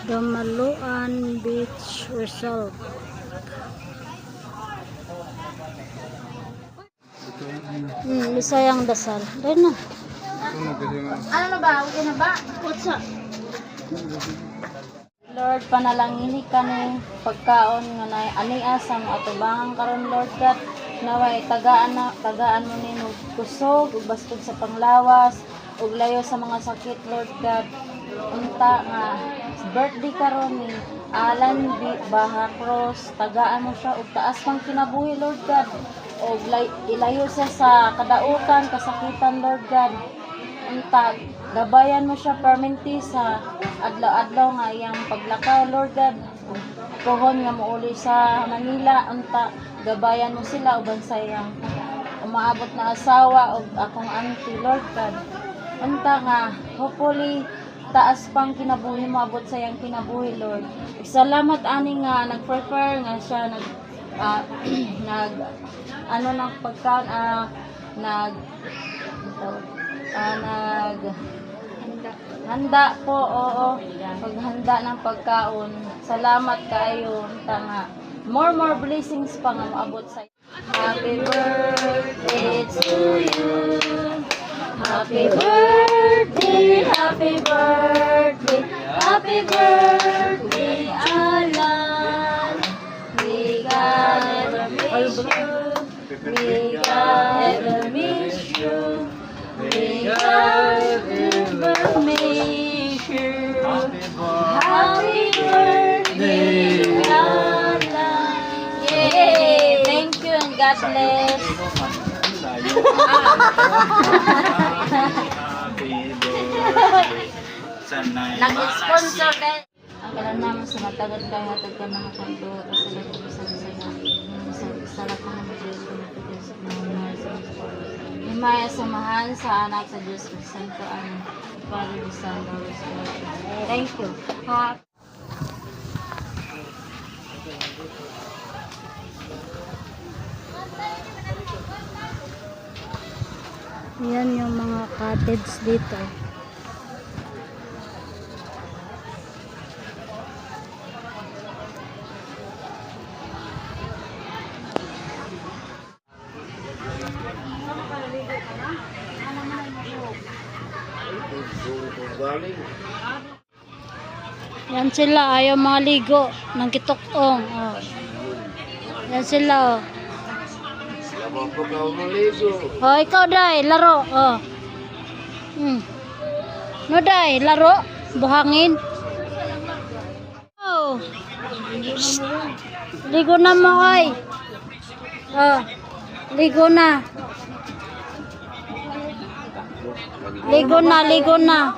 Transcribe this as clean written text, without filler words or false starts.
Damaluan Beach Resort. Bisayang dasal. Dahil na. Ano na ba? Okay na ba? What's up? Lord, panalangini kami pagkaon nga na ania sa mga atubangan karon Lord God, naway tagaan mo nimo kusog ug bastog sa panglawas ug layo sa mga sakit Lord God. Unta nga birthday karon ni Alan Baha Cross, tagaan mo siya ug taas pang kinabuhi Lord God ug ilayo siya sa kadautan kasakitan Lord God. Unta gabayan mo siya permanente sa adlaw-adlaw nga iyang paglakaw Lord God. Pohon nga mouli sa Manila, unta gabayan mo sila uban sa iyang umaabot na asawa ug akong auntie Lord God. Unta nga hopefully taas pang kinabuhi mo abot sa iyang kinabuhi Lord. Salamat ani nga nag-prepare nga siya nag ano ng pagkaon handa po, oo. Paghanda ng pagkaon. Salamat kayo. Tanga. More blessings pa nga maabot sa iyo. Happy birthday to you. Happy birthday, happy birthday, happy birthday, Alan. May God never miss you. May God never miss you. May God never miss you. Happy birthday, Alan. Yay! Thank you and God bless. Nag-sponsor kayo. Ang kailan naman sa matagal kayo hatag ka mga kondo at sa lahat ng sa lahat ng mga Diyos ko nagtagos sa mga sa Himaya samahan sa anak sa Diyos ko Santo ang Father, the Son, the Holy Spirit. Thank you. Yan yung mga cottage dito. Yan sila, ayaw mga ligo ng kitokong. Oh. Yan sila, oh. Oh, ikaw day, laro. Oh. No day, laro. Buhangin. Oh. Shhh. Ligo na mo, ay. Oh. Ligo na. Ligo na, ligo na.